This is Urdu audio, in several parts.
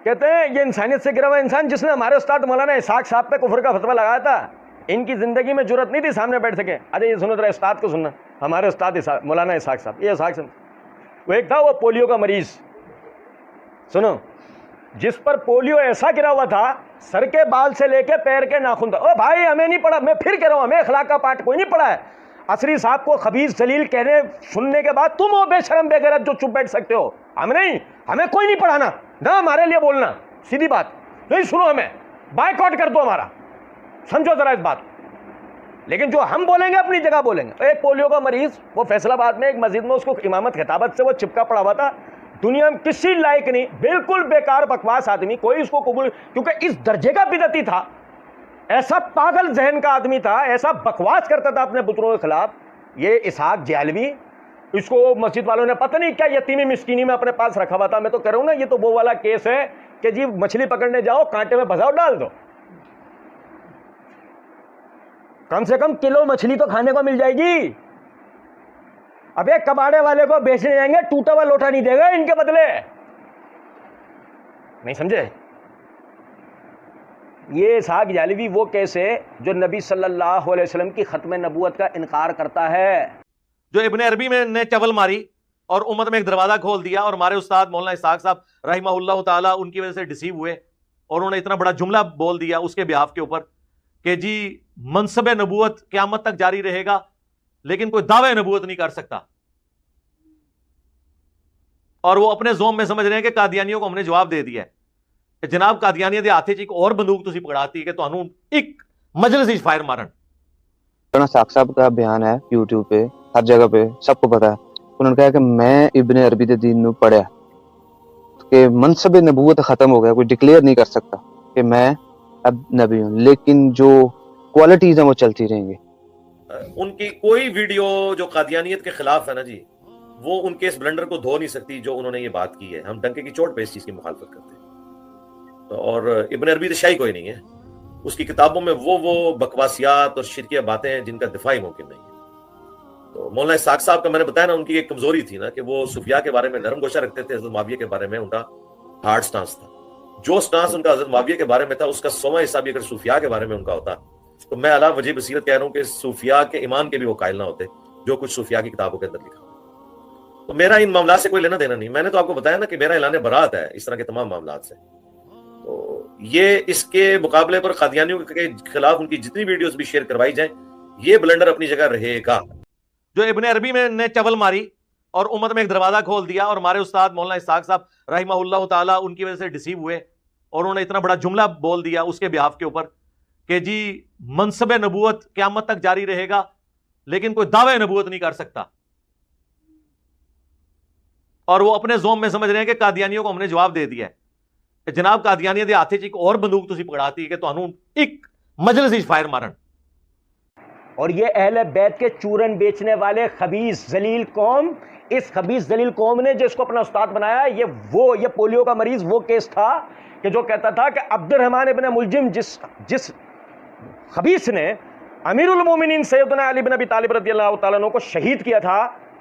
کہتے ہیں یہ انسانیت سے گرا ہوا انسان جس نے ہمارے استاد مولانا اسحاق صاحب پہ کفر کا فتویٰ لگایا تھا، ان کی زندگی میں جرت نہیں تھی سامنے بیٹھ سکے. اچھا یہ سنو ذرا استاد کو سننا، ہمارے استاد مولانا اسحاق صاحب، یہ اسحاق صاحب وہ ایک تھا وہ پولیو کا مریض، سنو، جس پر پولیو ایسا گرا ہوا تھا سر کے بال سے لے کے پیر کے ناخن تک. او بھائی ہمیں نہیں پڑھا، میں پھر کہہ رہا ہوں ہمیں اخلاق کا پاٹ کوئی نہیں پڑھا ہے. عصری صاحب کو خبیث ذلیل کہنے سننے کے بعد تم ہو بے شرم بے غیرت جو چپ بیٹھ سکتے ہو. ہم نہیں، ہمیں کوئی نہیں پڑھانا نہ ہمارے لیے بولنا، سیدھی بات نہیں سنو، ہمیں بائیکاٹ کر دو ہمارا، سمجھو ذرا اس بات. لیکن جو ہم بولیں گے اپنی جگہ بولیں گے. ایک پولیو کا مریض وہ فیصل آباد میں ایک مسجد میں اس کو امامت خطابت سے وہ چپکا پڑا ہوا تھا، دنیا میں کسی لائق نہیں، بالکل بیکار بکواس آدمی، کوئی اس کو قبول، کیونکہ اس درجے کا بدعتی تھا، ایسا پاگل ذہن کا آدمی تھا، ایسا بکواس کرتا تھا اپنے بزرگوں کے خلاف. یہ اسحاق جہلوی، اس کو مسجد والوں نے پتہ نہیں کیا یتیمی مسکینی میں اپنے پاس رکھا ہوا تھا. میں تو کہہ رہا ہوں نا، یہ تو وہ والا کیس ہے کہ جی مچھلی پکڑنے جاؤ کانٹے میں پھنساؤ ڈال دو، کم سے کم کلو مچھلی تو کھانے کو مل جائے گی. اب ایک کباڑے والے کو بیچنے جائیں گے ٹوٹا ہوا لوٹا نہیں دے گا ان کے بدلے، نہیں سمجھے. یہ اسحاق جہلوی وہ کیس ہے جو نبی صلی اللہ علیہ وسلم کی ختم نبوت کا انکار کرتا ہے. جو ابن عربی میں نے چول ماری اور امت میں ایک دروازہ کھول دیا، اور ہمارے استاد مولانا اسحاق صاحب رحمہ اللہ تعالیٰ ان کی وجہ سے ڈسیو ہوئے، اور انہوں نے اتنا بڑا جملہ بول دیا اس کے بیہاف کے اوپر کہ جی منصب نبوت قیامت تک جاری رہے گا لیکن کوئی دعوی نبوت نہیں کر سکتا. اور وہ اپنے زوم میں سمجھ رہے ہیں کہ قادیانیوں کو ہم نے جواب دے دیا ہے کہ جناب قادیانیوں دے ہاتھ ایک اور بندوق تسی پکڑاتی ہے کہ تانوں ایک مجلس ہی فائر مارن. اسحاق صاحب کا بیان ہے یوٹیوب پہ، ہر جگہ پہ سب کو پتا ہے. انہوں نے کہا کہ میں ابن عربی دے دین نو پڑھیا کہ منصب نبوت ختم ہو گیا، کوئی ڈکلیئر نہیں کر سکتا کہ میں اب نبی ہوں، لیکن جو کوالٹیز ہیں وہ چلتی رہیں گی. ان کی کوئی ویڈیو جو قادیانیت کے خلاف ہے نا جی، وہ ان کے اس بلنڈر کو دھو نہیں سکتی جو انہوں نے یہ بات کی ہے. ہم ڈنکے کی چوٹ پہ اس چیز کی مخالفت کرتے ہیں. اور ابن عربی تو شاہی کوئی نہیں ہے، اس کی کتابوں میں وہ بکواسیات اور شرکیہ باتیں ہیں جن کا دفاع ہی ممکن نہیں ہے. تو مولانا اسحاق صاحب کا میں نے بتایا نا، ان کی ایک کمزوری تھی نا کہ وہ صوفیاء کے بارے میں نرم گوشہ رکھتے تھے، حضرت معاویہ کے بارے میں ان کا ہارڈ سٹانس تھا. جو سٹانس ان کا حضرت معاویہ کے بارے میں تھا اس کا 100واں حصہ بھی اگر صوفیاء کے بارے میں ان کا ہوتا تو میں علا وجہ بصیرت کہہ رہا ہوں کہ صوفیاء کے ایمان کے بھی وہ قائل نہ ہوتے جو کچھ صوفیاء کی کتابوں کے اندر لکھا. تو میرا ان معاملات سے کوئی لینا دینا نہیں. میں نے تو آپ کو بتایا نا کہ میرا اعلان برات ہے اس طرح کے تمام معاملات سے. تو یہ اس کے مقابلے پر قادیانیوں کے خلاف ان کی جتنی ویڈیوز بھی شیئر کروائی جائیں، یہ بلنڈر اپنی جگہ رہے گا. جو ابن عربی میں نے چول ماری اور امت میں ایک دروازہ کھول دیا، اور ہمارے استاد مولانا اسحاق صاحب رحمہ اللہ تعالیٰ ان کی وجہ سے ڈسیو ہوئے، اور انہوں نے اتنا بڑا جملہ بول دیا اس کے بیہاف کے اوپر کہ جی منصب نبوت قیامت تک جاری رہے گا لیکن کوئی دعوی نبوت نہیں کر سکتا. اور وہ اپنے زوم میں سمجھ رہے ہیں کہ قادیانیوں کو ہم نے جواب دے دیا ہے کہ جناب قادیانیوں دے ہاتھ ایک اور بندوق تسی پکڑاتی ہے کہ تانوں ایک مجلس ہی فائر مارن. اور یہ اہل بیت کے چورن بیچنے والے خبیث ذلیل قوم، اس خبیث ذلیل قوم نے جو اس کو اپنا استاد بنایا، یہ پولیو کا مریض وہ کیس تھا کہ جو کہتا تھا کہ عبد الرحمن ابن ملجم جس خبیث نے امیر المومنین سیدنا علی بن ابی طالب رضی اللہ تعالیٰ عنہ کو شہید کیا تھا،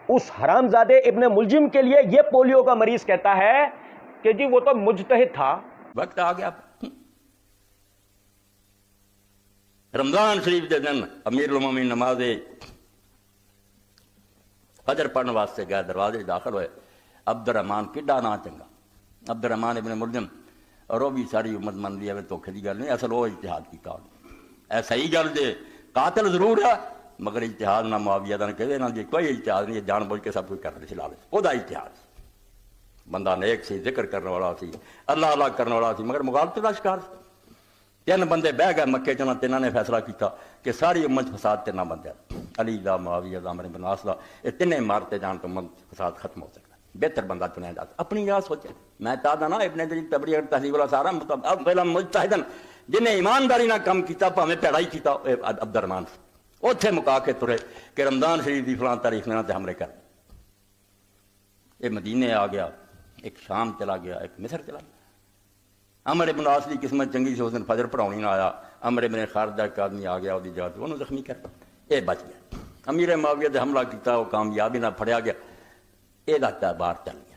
اس حرامزادے ابن ملجم کے لیے یہ پولیو کا مریض کہتا ہے کہ جی وہ تو مجتہد تھا. وقت آ گیا رمضان شریف دے دن امیر المومنین نماز فجر پڑھنے واسطے گئے، دروازے داخل ہوئے. عبد الرحمان کڈا نا چنگا، عبد الرحمان ابن ملجم، اور وہ بھی ساری امت من لی ہے، دھوکھے کی گل نہیں، اصل وہ اجتہاد کیتا. اے صحیح گل جے قاتل ضرور ہے مگر اجتہاد نہ معاویہ دا نہ کہے نہ جی کوئی اجتہاد نہیں، جان بوجھ کے سب کچھ کر رہے لالچ. وہ دا اجتہاد بندہ نیک سی، ذکر کرنے والا سی، اللہ اللہ کرنے والا سی، مگر مغالطے دا شکار. 3 بندے بہ گئے مکے چ، تینوں نے فیصلہ کیتا کہ ساری امت فساد 3 بندے، علی دا، معاویہ دا، عمرو بن عاص دا، یہ 3 مارتے جان تو امت فساد ختم ہو سکتا. بہتر بندہ چنیا جاتا. اپنی جگہ سوچے. میں چاہتا نا ابن جریر طبری اگر تہذیب والا سارا پہلا مجتہدن جنہیں ایمانداری نہ کم کیتا پاویں پیڑا ہی کیتا عبد الرحمان اوتھے مکا کے ترے کہ رمضان شریف دی فلاں تاریخ نے تے حملے کر. یہ مدینے آ گیا، ایک شام چلا گیا، ایک مصر چلا گیا. عمرو بن عاص دی قسمت چنگی سی، اس دن فجر پڑھاونی نہ آیا. عمرو بن خارجہ ایک آدمی آ گیا، وہ جگہ تے انہوں زخمی کر، یہ بچ گیا. امیر معاویہ تے حملہ کیتا، وہ کامیابی نہ پھڑیا گیا. یہ باہر چل گیا.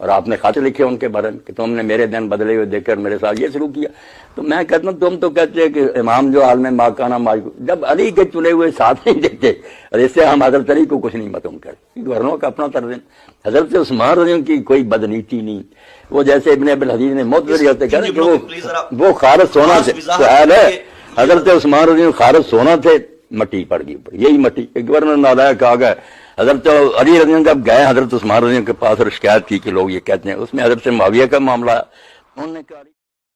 اور آپ نے خط لکھے ان کے بارے میں کہ تم نے میرے دن بدلے ہوئے دیکھ کر میرے ساتھ یہ سلوک کیا. تو میں کہتا ہوں تم تو کہتے ہیں کہ امام جو عالم ماکانہ ماجو، جب علی کے چنے ہوئے ساتھ نہیں دیکھتے، اور اس سے ہم حضرت علی کو کچھ نہیں متم کرتے. گورنروں کا اپنا طرز. حضرت عثمان رضی اللہ کی کوئی بدنیتی نہیں. وہ جیسے ابن ابی الحدیث نے معتزلی ہوتے کہتے کہ وہ خارج سونا تھے. سوال ہے حضرت عثمان رضی اللہ خارج سونا تھے، مٹی پڑ گئی اوپر. یہی مٹی. ایک گورنر نالائق آ گئے حضرت علی رضی اللہ جب گئے حضرت عثمان رضی اللہ کے پاس اور شکایت کی کہ لوگ یہ کہتے ہیں، اس میں حضرت معاویہ کا معاملہ. انہوں نے کہا